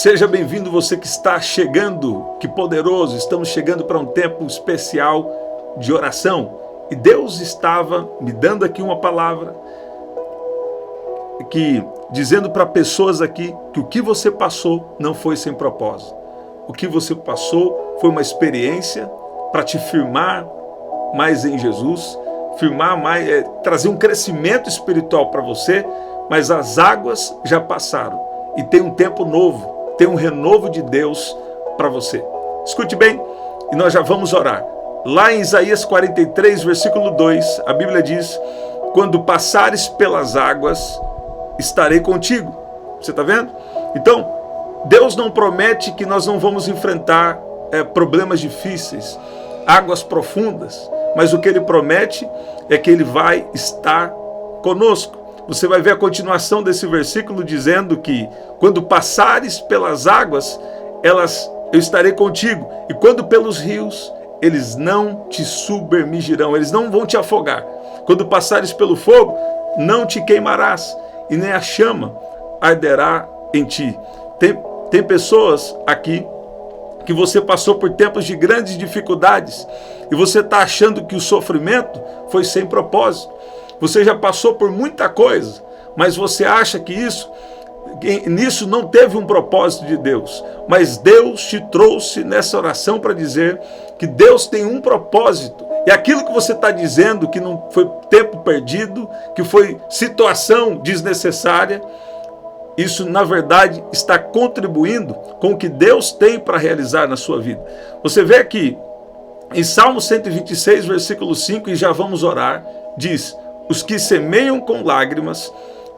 Seja bem-vindo você que está chegando, que poderoso, estamos chegando para um tempo especial de oração. E Deus estava me dando aqui uma palavra, dizendo para pessoas aqui que o que você passou não foi sem propósito. O que você passou foi uma experiência para te firmar mais em Jesus, firmar mais, trazer um crescimento espiritual para você, mas as águas já passaram e tem um tempo novo. Tem um renovo de Deus para você. Escute bem, e nós já vamos orar. Lá em Isaías 43, versículo 2, a Bíblia diz: quando passares pelas águas, estarei contigo. Você está vendo? Então, Deus não promete que nós não vamos enfrentar problemas difíceis, águas profundas, mas o que Ele promete é que Ele vai estar conosco. Você vai ver a continuação desse versículo dizendo que quando passares pelas águas, eu estarei contigo. E quando pelos rios, eles não te submergirão, eles não vão te afogar. Quando passares pelo fogo, não te queimarás, e nem a chama arderá em ti. Tem pessoas aqui que você passou por tempos de grandes dificuldades, e você está achando que o sofrimento foi sem propósito. Você já passou por muita coisa, mas você acha que nisso não teve um propósito de Deus. Mas Deus te trouxe nessa oração para dizer que Deus tem um propósito. E aquilo que você está dizendo que não foi tempo perdido, que foi situação desnecessária, isso na verdade está contribuindo com o que Deus tem para realizar na sua vida. Você vê aqui em Salmo 126, versículo 5, e já vamos orar, diz: os que semeiam com lágrimas,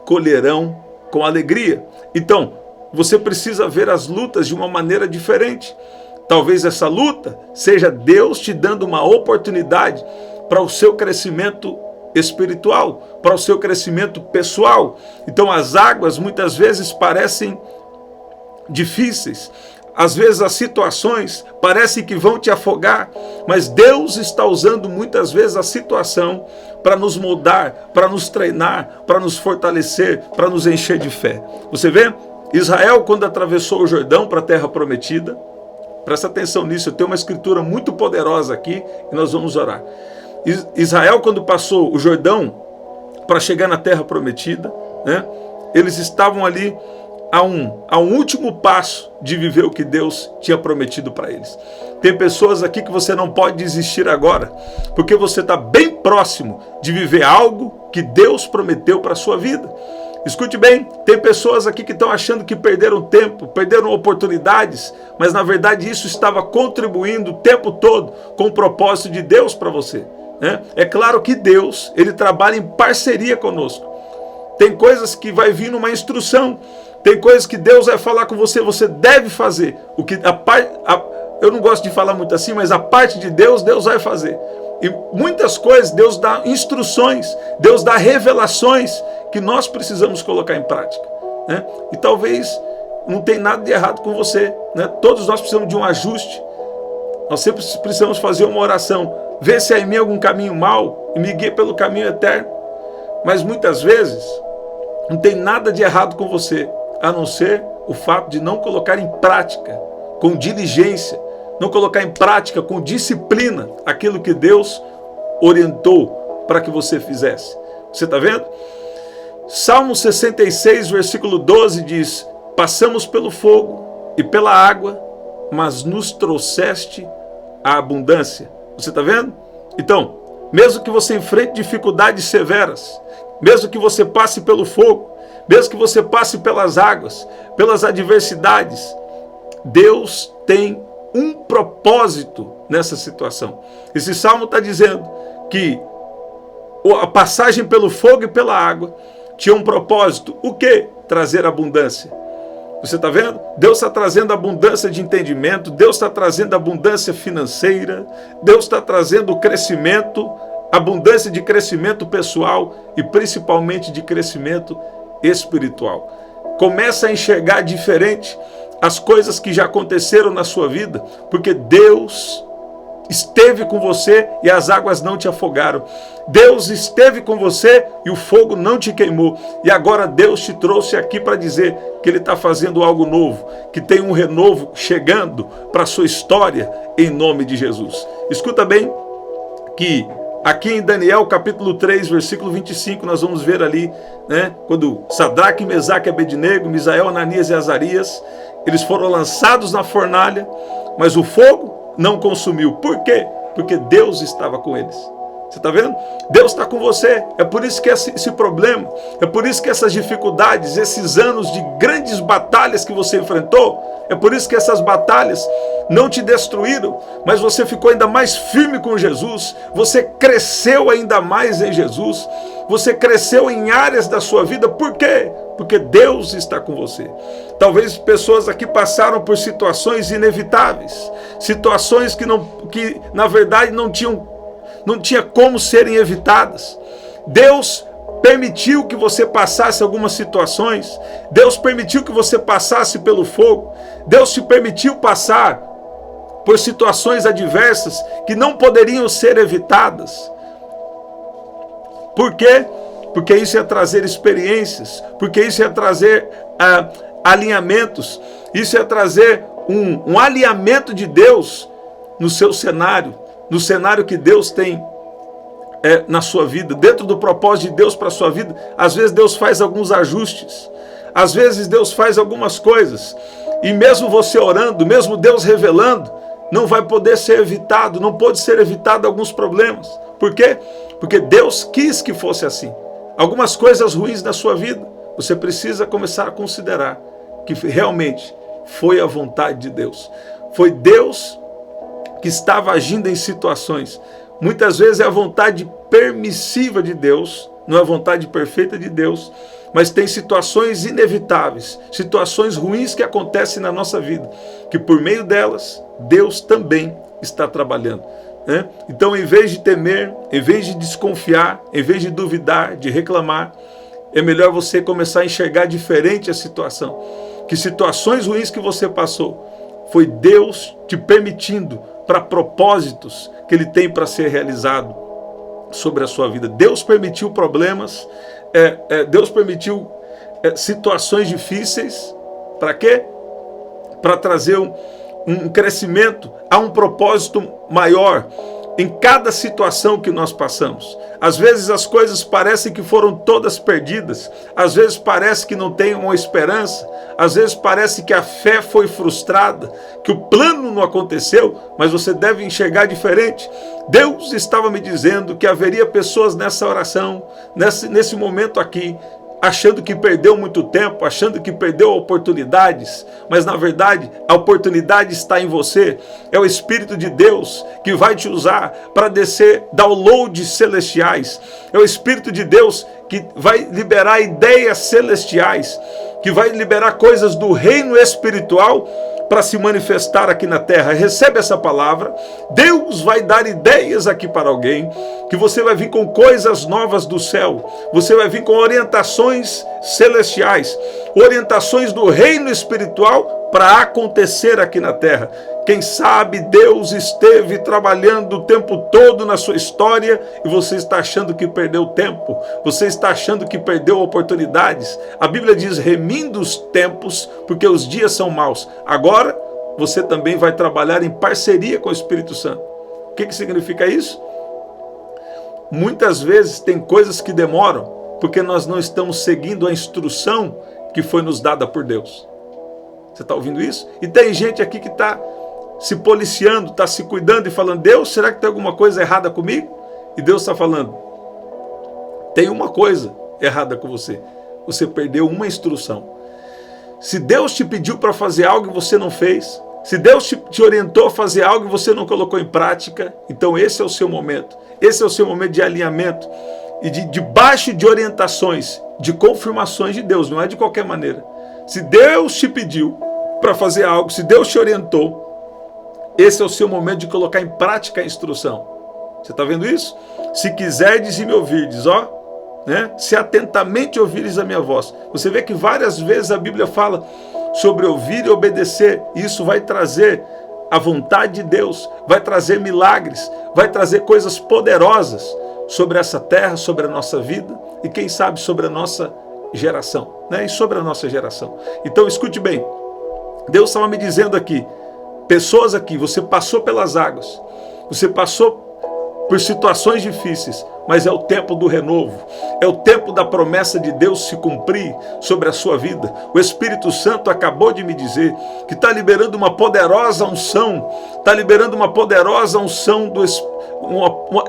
colherão com alegria. Então, você precisa ver as lutas de uma maneira diferente. Talvez essa luta seja Deus te dando uma oportunidade para o seu crescimento espiritual, para o seu crescimento pessoal. Então, as águas muitas vezes parecem difíceis. Às vezes as situações parecem que vão te afogar, mas Deus está usando muitas vezes a situação para nos moldar, para nos treinar, para nos fortalecer, para nos encher de fé. Você vê? Israel, quando atravessou o Jordão para a terra prometida, presta atenção nisso, eu tenho uma escritura muito poderosa aqui e nós vamos orar. Israel, quando passou o Jordão para chegar na terra prometida, né, eles estavam ali a um último passo de viver o que Deus tinha prometido para eles. Tem pessoas aqui que você não pode desistir agora, porque você está bem próximo de viver algo que Deus prometeu para a sua vida. Escute bem, tem pessoas aqui que estão achando que perderam tempo, perderam oportunidades, mas na verdade isso estava contribuindo o tempo todo com o propósito de Deus para você, né? É claro que Deus, Ele trabalha em parceria conosco. Tem coisas que vai vir numa instrução, tem coisas que Deus vai falar com você, você deve fazer. Eu não gosto de falar muito assim, mas a parte de Deus, Deus vai fazer. E muitas coisas Deus dá instruções, Deus dá revelações que nós precisamos colocar em prática, né? E talvez não tem nada de errado com você, né? Todos nós precisamos de um ajuste. Nós sempre precisamos fazer uma oração, ver se há em mim algum caminho mau e me guie pelo caminho eterno. Mas muitas vezes não tem nada de errado com você, a não ser o fato de não colocar em prática, com diligência, não colocar em prática, com disciplina, aquilo que Deus orientou para que você fizesse. Você está vendo? Salmo 66, versículo 12 diz: passamos pelo fogo e pela água, mas nos trouxeste a abundância. Você está vendo? Então, mesmo que você enfrente dificuldades severas, mesmo que você passe pelo fogo, mesmo que você passe pelas águas, pelas adversidades, Deus tem um propósito nessa situação. Esse salmo está dizendo que a passagem pelo fogo e pela água tinha um propósito. O quê? Trazer abundância. Você está vendo? Deus está trazendo abundância de entendimento, Deus está trazendo abundância financeira, Deus está trazendo crescimento, abundância de crescimento pessoal e principalmente de crescimento espiritual. Começa a enxergar diferente as coisas que já aconteceram na sua vida, porque Deus esteve com você e as águas não te afogaram. Deus esteve com você e o fogo não te queimou. E agora Deus te trouxe aqui para dizer que Ele está fazendo algo novo, que tem um renovo chegando para a sua história em nome de Jesus. Escuta bem que aqui em Daniel capítulo 3, versículo 25, nós vamos ver ali, né, quando Sadraque, Mesaque e Abednego, Misael, Ananias e Azarias, eles foram lançados na fornalha, mas o fogo não consumiu. Por quê? Porque Deus estava com eles. Você está vendo? Deus está com você. É por isso que esse problema, é por isso que essas dificuldades, esses anos de grandes batalhas que você enfrentou, é por isso que essas batalhas não te destruíram, mas você ficou ainda mais firme com Jesus, você cresceu ainda mais em Jesus, você cresceu em áreas da sua vida. Por quê? Porque Deus está com você. Talvez pessoas aqui passaram por situações inevitáveis, situações que na verdade não tinha como serem evitadas. Deus permitiu que você passasse algumas situações, Deus permitiu que você passasse pelo fogo, Deus te permitiu passar por situações adversas que não poderiam ser evitadas. Por quê? Porque isso ia trazer experiências, porque isso ia trazer alinhamentos, isso ia trazer um alinhamento de Deus no seu cenário, no cenário que Deus tem na sua vida, dentro do propósito de Deus para a sua vida. Às vezes Deus faz alguns ajustes, às vezes Deus faz algumas coisas, e mesmo você orando, mesmo Deus revelando, não vai poder ser evitado, não pode ser evitado alguns problemas. Por quê? Porque Deus quis que fosse assim. Algumas coisas ruins na sua vida, você precisa começar a considerar que realmente foi a vontade de Deus. Foi Deus que estava agindo em situações. Muitas vezes é a vontade permissiva de Deus, não é a vontade perfeita de Deus, mas tem situações inevitáveis, situações ruins que acontecem na nossa vida, que por meio delas, Deus também está trabalhando. Então, em vez de temer, em vez de desconfiar, em vez de duvidar, de reclamar, é melhor você começar a enxergar diferente a situação. Que situações ruins que você passou, foi Deus te permitindo para propósitos que Ele tem para ser realizado sobre a sua vida. Deus permitiu problemas, Deus permitiu situações difíceis. Para quê? Para trazer um crescimento, há um propósito maior em cada situação que nós passamos. Às vezes as coisas parecem que foram todas perdidas, às vezes parece que não tem uma esperança, às vezes parece que a fé foi frustrada, que o plano não aconteceu, mas você deve enxergar diferente. Deus estava me dizendo que haveria pessoas nessa oração, nesse momento aqui, achando que perdeu muito tempo, achando que perdeu oportunidades, mas na verdade a oportunidade está em você. É o Espírito de Deus que vai te usar para descer downloads celestiais. É o Espírito de Deus que vai liberar ideias celestiais, que vai liberar coisas do reino espiritual para se manifestar aqui na terra. Recebe essa palavra. Deus vai dar ideias aqui para alguém, que você vai vir com coisas novas do céu, você vai vir com orientações celestiais, orientações do reino espiritual para acontecer aqui na terra. Quem sabe Deus esteve trabalhando o tempo todo na sua história e você está achando que perdeu tempo, você está achando que perdeu oportunidades. A Bíblia diz: remindo os tempos, porque os dias são maus. Agora você também vai trabalhar em parceria com o Espírito Santo. O que significa isso? Muitas vezes tem coisas que demoram porque nós não estamos seguindo a instrução que foi nos dada por Deus. Você está ouvindo isso? E tem gente aqui que está se policiando, está se cuidando e falando: Deus, será que tem alguma coisa errada comigo? E Deus está falando: tem uma coisa errada com você. Você perdeu uma instrução. Se Deus te pediu para fazer algo e você não fez, se Deus te orientou a fazer algo e você não colocou em prática, então esse é o seu momento. Esse é o seu momento de alinhamento e debaixo de orientações, de confirmações de Deus, não é de qualquer maneira. Se Deus te pediu para fazer algo, se Deus te orientou, esse é o seu momento de colocar em prática a instrução. Você está vendo isso? Se quiserdes e me ouvirdes, se atentamente ouvires a minha voz. Você vê que várias vezes a Bíblia fala sobre ouvir e obedecer. Isso vai trazer a vontade de Deus, vai trazer milagres, vai trazer coisas poderosas sobre essa terra, sobre a nossa vida e quem sabe sobre a nossa geração, né? E sobre a nossa geração. Então escute bem, Deus estava me dizendo aqui, pessoas aqui, você passou pelas águas, você passou por situações difíceis, mas é o tempo do renovo, é o tempo da promessa de Deus se cumprir sobre a sua vida. O Espírito Santo acabou de me dizer que está liberando uma poderosa unção, está liberando uma poderosa unção do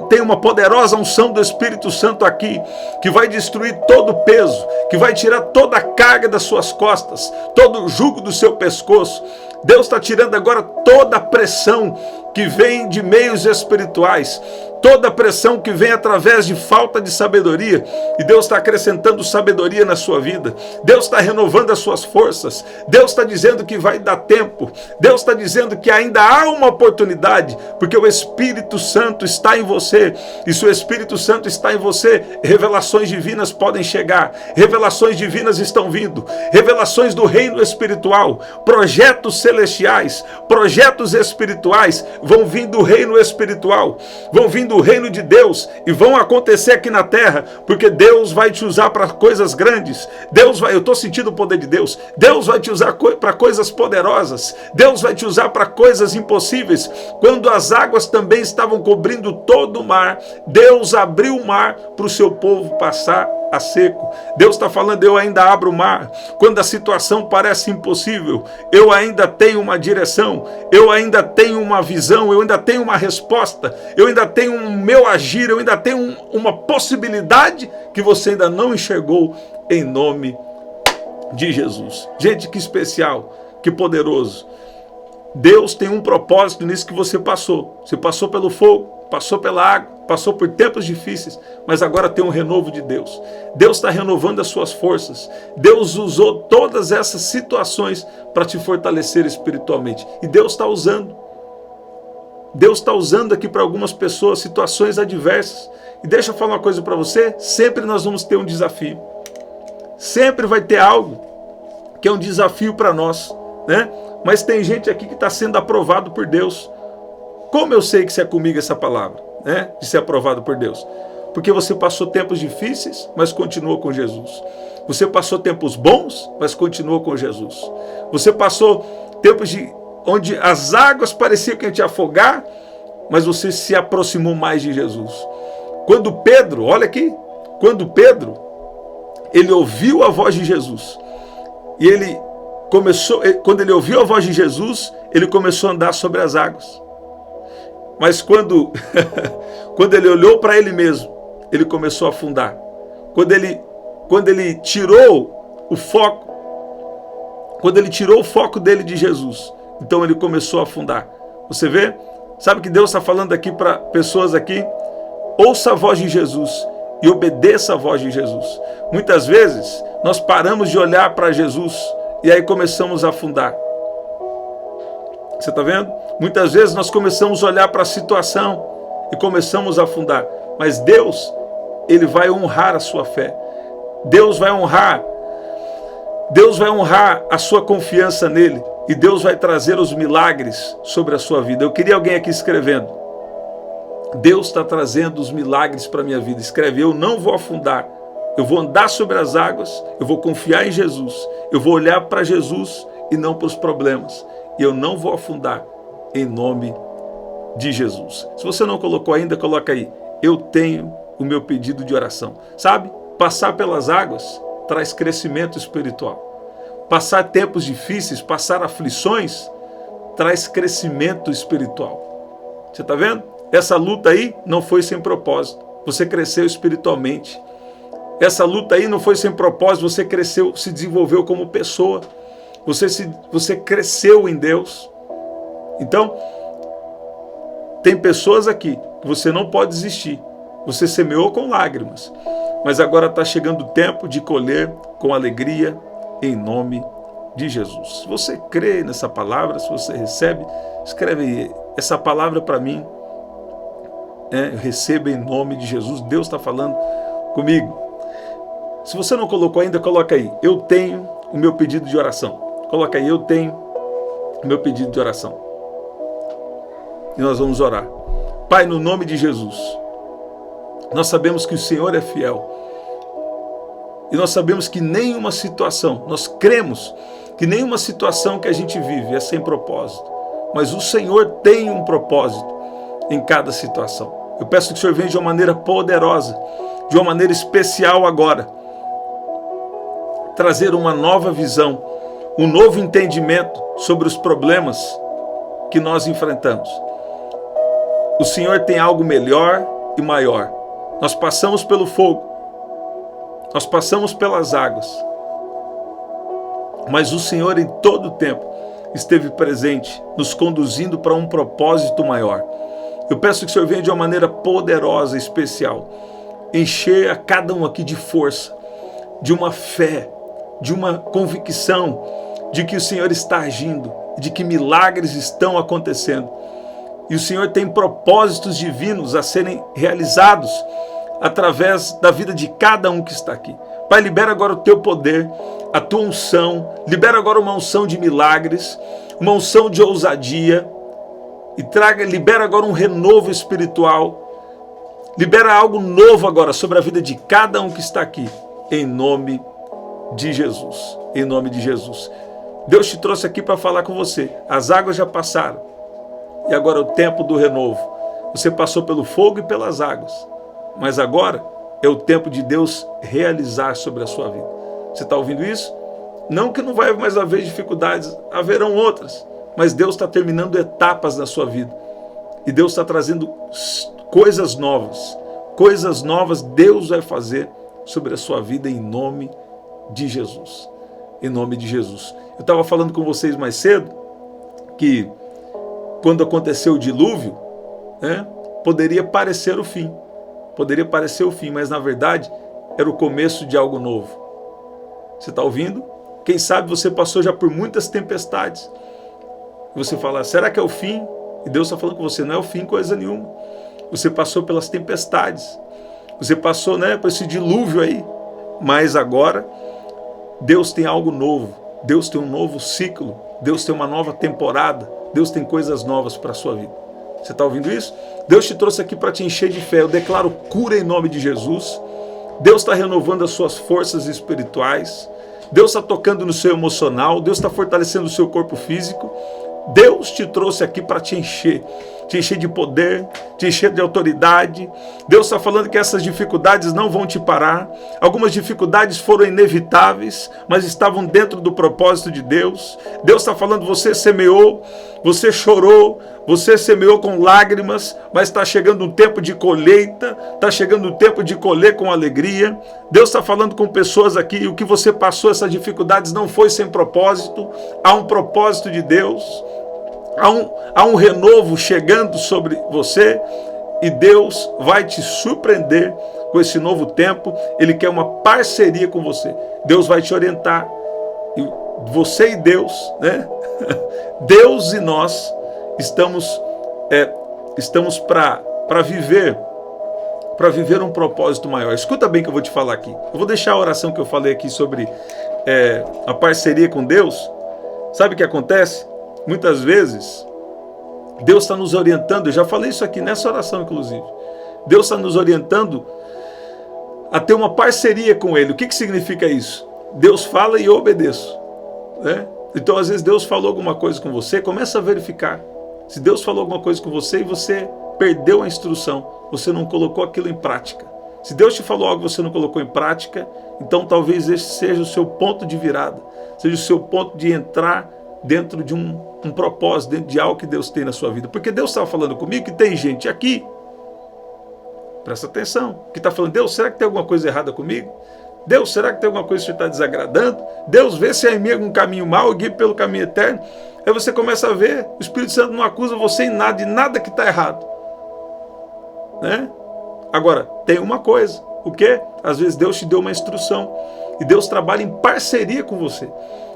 tem uma poderosa unção do Espírito Santo aqui, que vai destruir todo o peso, que vai tirar toda a carga das suas costas, todo o jugo do seu pescoço. Deus está tirando agora toda a pressão que vem de meios espirituais, toda a pressão que vem através de falta de sabedoria, e Deus está acrescentando sabedoria na sua vida, Deus está renovando as suas forças, Deus está dizendo que vai dar tempo, Deus está dizendo que ainda há uma oportunidade, porque o Espírito Santo está em você, e se o Espírito Santo está em você, revelações divinas podem chegar, revelações divinas estão vindo, revelações do reino espiritual, projetos celestiais, projetos espirituais vão vir do reino espiritual, vão vir do reino de Deus e vão acontecer aqui na terra, porque Deus vai te usar para coisas grandes. Eu estou sentindo o poder de Deus. Deus vai te usar para coisas poderosas. Deus vai te usar para coisas impossíveis. Quando as águas também estavam cobrindo todo o mar, Deus abriu o mar para o seu povo passar a seco. Deus está falando, eu ainda abro o mar. Quando a situação parece impossível, eu ainda tenho uma direção, eu ainda tenho uma visão, eu ainda tenho uma resposta, eu ainda tenho um meu agir, eu ainda tenho uma possibilidade que você ainda não enxergou, em nome de Jesus. Gente, que especial, que poderoso. Deus tem um propósito nisso que você passou. Você passou pelo fogo, passou pela água, passou por tempos difíceis, mas agora tem um renovo de Deus. Deus está renovando as suas forças. Deus usou todas essas situações para te fortalecer espiritualmente. E Deus está usando. Deus está usando aqui para algumas pessoas situações adversas. E deixa eu falar uma coisa para você, sempre nós vamos ter um desafio. Sempre vai ter algo que é um desafio para nós, né? Mas tem gente aqui que está sendo aprovado por Deus. Como eu sei que isso é comigo essa palavra, né? De ser aprovado por Deus? Porque você passou tempos difíceis, mas continuou com Jesus. Você passou tempos bons, mas continuou com Jesus. Você passou tempos onde as águas pareciam que iam te afogar, mas você se aproximou mais de Jesus. Quando Pedro, olha aqui, quando Pedro, ele ouviu a voz de Jesus, e quando ele ouviu a voz de Jesus, ele começou a andar sobre as águas. Mas quando ele olhou para ele mesmo, ele começou a afundar. Quando ele tirou o foco, dele de Jesus, então ele começou a afundar. Você vê? Sabe que Deus está falando aqui para pessoas aqui? Ouça a voz de Jesus e obedeça a voz de Jesus. Muitas vezes nós paramos de olhar para Jesus e aí começamos a afundar. Você está vendo? Muitas vezes nós começamos a olhar para a situação e começamos a afundar. Mas Deus, Ele vai honrar a sua fé. Deus vai honrar a sua confiança nele. E Deus vai trazer os milagres sobre a sua vida. Eu queria alguém aqui escrevendo. Deus está trazendo os milagres para a minha vida. Escreve, eu não vou afundar. Eu vou andar sobre as águas, eu vou confiar em Jesus, eu vou olhar para Jesus e não para os problemas. E eu não vou afundar, em nome de Jesus. Se você não colocou ainda, coloca aí. Eu tenho o meu pedido de oração. Sabe? Passar pelas águas traz crescimento espiritual. Passar tempos difíceis, passar aflições, traz crescimento espiritual. Você está vendo? Essa luta aí não foi sem propósito. Você cresceu espiritualmente. Essa luta aí não foi sem propósito, você cresceu, se desenvolveu como pessoa, você cresceu em Deus. Então, tem pessoas aqui que você não pode desistir. Você semeou com lágrimas, mas agora está chegando o tempo de colher com alegria, em nome de Jesus. Se você crê nessa palavra, se você recebe, escreve aí, essa palavra para mim, eu recebo em nome de Jesus. Deus está falando comigo. Se você não colocou ainda, coloca aí. Eu tenho o meu pedido de oração. Coloca aí, eu tenho o meu pedido de oração. e nós vamos orar. Pai, no nome de Jesus, nós sabemos que o Senhor é fiel. E nós sabemos que nenhuma situação, nós cremos que nenhuma situação que a gente vive é sem propósito. Mas o Senhor tem um propósito em cada situação. Eu peço que o Senhor venha de uma maneira poderosa, de uma maneira especial agora, trazer uma nova visão, um novo entendimento sobre os problemas que nós enfrentamos. O Senhor tem algo melhor e maior. Nós passamos pelo fogo, nós passamos pelas águas, mas o Senhor em todo o tempo esteve presente, nos conduzindo para um propósito maior. Eu peço que o Senhor venha de uma maneira poderosa, especial, encher a cada um aqui de força, de uma fé, de uma convicção de que o Senhor está agindo, de que milagres estão acontecendo. E o Senhor tem propósitos divinos a serem realizados através da vida de cada um que está aqui. Pai, libera agora o teu poder, a tua unção, libera agora uma unção de milagres, uma unção de ousadia, e libera agora um renovo espiritual, libera algo novo agora sobre a vida de cada um que está aqui, em nome de Jesus, em nome de Jesus. Deus te trouxe aqui para falar com você, as águas já passaram, e agora é o tempo do renovo. Você passou pelo fogo e pelas águas, mas agora é o tempo de Deus realizar sobre a sua vida. Você está ouvindo isso? Não que não vai mais haver dificuldades, haverão outras, mas Deus está terminando etapas na sua vida. E Deus está trazendo coisas novas Deus vai fazer sobre a sua vida em nome de Jesus. Em nome de Jesus. Eu estava falando com vocês mais cedo que quando aconteceu o dilúvio, poderia parecer o fim. Poderia parecer o fim, mas na verdade era o começo de algo novo. Você está ouvindo? Quem sabe você passou já por muitas tempestades. E você fala, será que é o fim? E Deus está falando com você, não é o fim coisa nenhuma. Você passou pelas tempestades. Você passou por esse dilúvio aí. Mas agora, Deus tem algo novo. Deus tem um novo ciclo. Deus tem uma nova temporada. Deus tem coisas novas para a sua vida. Você está ouvindo isso? Deus te trouxe aqui para te encher de fé. Eu declaro cura em nome de Jesus. Deus está renovando as suas forças espirituais. Deus está tocando no seu emocional. Deus está fortalecendo o seu corpo físico. Deus te trouxe aqui para te encher de poder, te encher de autoridade. Deus está falando que essas dificuldades não vão te parar. Algumas dificuldades foram inevitáveis, mas estavam dentro do propósito de Deus. Deus está falando, você semeou, você chorou, você semeou com lágrimas, mas está chegando um tempo de colheita, está chegando um tempo de colher com alegria. Deus está falando com pessoas aqui, o que você passou, essas dificuldades não foi sem propósito, há um propósito de Deus. Há um renovo chegando sobre você e Deus vai te surpreender com esse novo tempo. Ele quer uma parceria com você. Deus vai te orientar. E você e Deus, Deus e nós estamos para viver um propósito maior. Escuta bem o que eu vou te falar aqui. Eu vou deixar a oração que eu falei aqui sobre a parceria com Deus. Sabe o que acontece? Muitas vezes, Deus está nos orientando, eu já falei isso aqui nessa oração, inclusive. Deus está nos orientando a ter uma parceria com Ele. O que significa isso? Deus fala e eu obedeço. Então, às vezes, Deus falou alguma coisa com você, começa a verificar. Se Deus falou alguma coisa com você e você perdeu a instrução, você não colocou aquilo em prática. Se Deus te falou algo e você não colocou em prática, então talvez esse seja o seu ponto de virada, seja o seu ponto de entrar dentro de um propósito, dentro de algo que Deus tem na sua vida. Porque Deus estava falando comigo que tem gente aqui, presta atenção, que está falando, Deus, será que tem alguma coisa errada comigo? Deus, será que tem alguma coisa que você está desagradando? Deus, vê se é em mim algum caminho mau e guie pelo caminho eterno. Aí você começa a ver, o Espírito Santo não acusa você de nada que está errado. Agora, tem uma coisa, o quê? Às vezes Deus te deu uma instrução e Deus trabalha em parceria com você.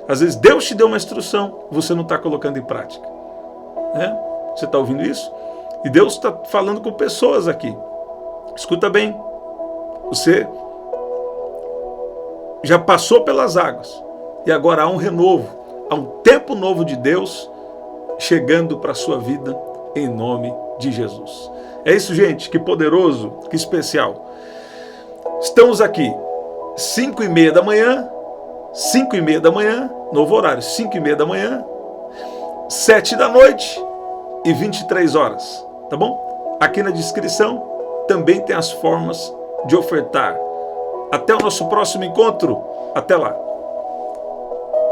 Às vezes Deus te deu uma instrução, você não está colocando em prática. Você está ouvindo isso? E Deus está falando com pessoas aqui. Escuta bem. Você já passou pelas águas. E agora há um renovo. Há um tempo novo de Deus chegando para a sua vida em nome de Jesus. É isso, gente, que poderoso, que especial. Estamos aqui, 5h30 da manhã, 5h30 da manhã, novo horário, 5h30 da manhã, 7 da noite e 23 horas, tá bom? Aqui na descrição também tem as formas de ofertar. Até o nosso próximo encontro. Até lá.